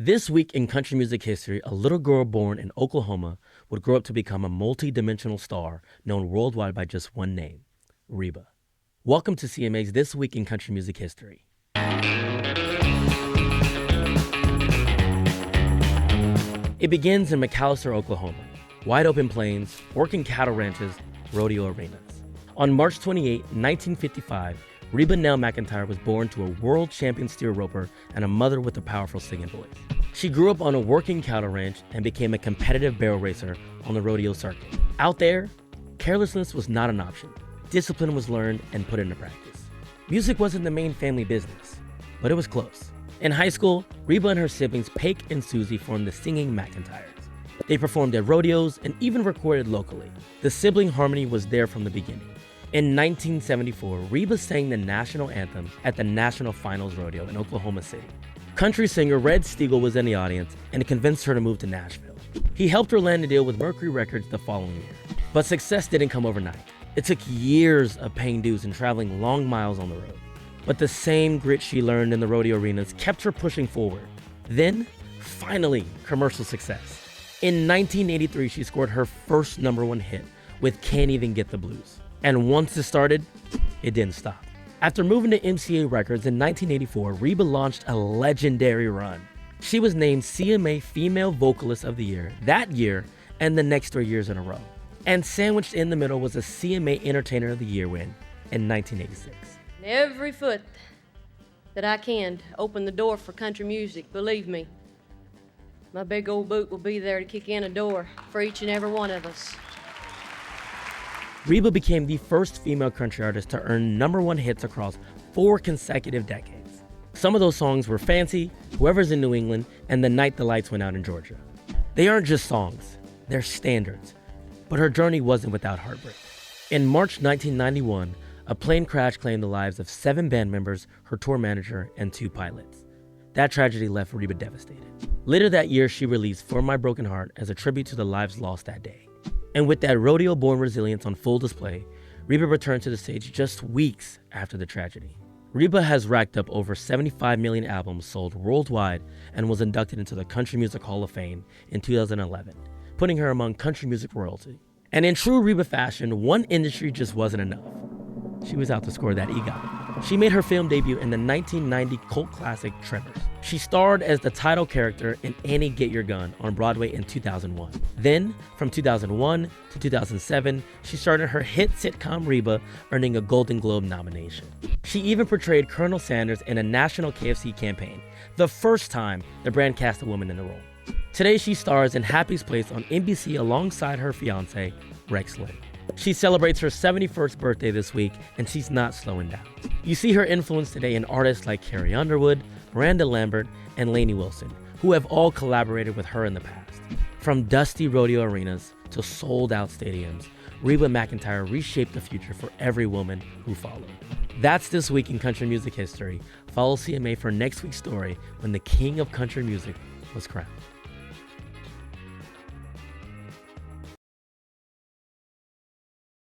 This week in country music history, a little girl born in Oklahoma would grow up to become a multi-dimensional star known worldwide by just one name, Reba. Welcome to CMA's This Week in Country Music History. It begins in McAllister, Oklahoma. Wide open plains, working cattle ranches, rodeo arenas. On March 28, 1955, Reeba McIntyre was born to a world champion steer roper and a mother with a powerful singing voice. She grew up on a working cattle ranch and became a competitive barrel racer on the rodeo circuit. Out there, carelessness was not an option. Discipline was learned and put into practice. Music wasn't the main family business, but it was close. In high school, Reba and her siblings Paik and Susie formed the Singing McIntyres. They performed at rodeos and even recorded locally. The sibling harmony was there from the beginning. In 1974, Reba sang the national anthem at the National Finals Rodeo in Oklahoma City. Country singer Red Steagall was in the audience and convinced her to move to Nashville. He helped her land a deal with Mercury Records the following year. But success didn't come overnight. It took years of paying dues and traveling long miles on the road. But the same grit she learned in the rodeo arenas kept her pushing forward. Then, finally, commercial success. In 1983, she scored her first #1 hit with Can't Even Get the Blues. And once it started, it didn't stop. After moving to MCA Records in 1984, Reba launched a legendary run. She was named CMA Female Vocalist of the Year that year and the next 3 years in a row. And sandwiched in the middle was a CMA Entertainer of the Year win in 1986. Every foot that I can to open the door for country music, believe me, my big old boot will be there to kick in a door for each and every one of us. Reba became the first female country artist to earn #1 hits across 4 consecutive decades. Some of those songs were Fancy, Whoever's in New England, and The Night the Lights Went Out in Georgia. They aren't just songs, they're standards. But her journey wasn't without heartbreak. In March 1991, a plane crash claimed the lives of 7 band members, her tour manager, and 2 pilots. That tragedy left Reba devastated. Later that year, she released For My Broken Heart as a tribute to the lives lost that day. And with that rodeo-born resilience on full display, Reba returned to the stage just weeks after the tragedy. Reba has racked up over 75 million albums sold worldwide and was inducted into the Country Music Hall of Fame in 2011, putting her among country music royalty. And in true Reba fashion, one industry just wasn't enough. She was out to score that EGOT. She made her film debut in the 1990 cult classic Tremors. She starred as the title character in Annie Get Your Gun on Broadway in 2001. Then, from 2001 to 2007, she starred in her hit sitcom Reba, earning a Golden Globe nomination. She even portrayed Colonel Sanders in a national KFC campaign, the first time the brand cast a woman in the role. Today, she stars in Happy's Place on NBC alongside her fiance, Rex Linn. She celebrates her 71st birthday this week, and she's not slowing down. You see her influence today in artists like Carrie Underwood, Miranda Lambert, and Lainey Wilson, who have all collaborated with her in the past. From dusty rodeo arenas to sold-out stadiums, Reba McIntyre reshaped the future for every woman who followed. That's This Week in Country Music History. Follow CMA for next week's story when the king of country music was crowned.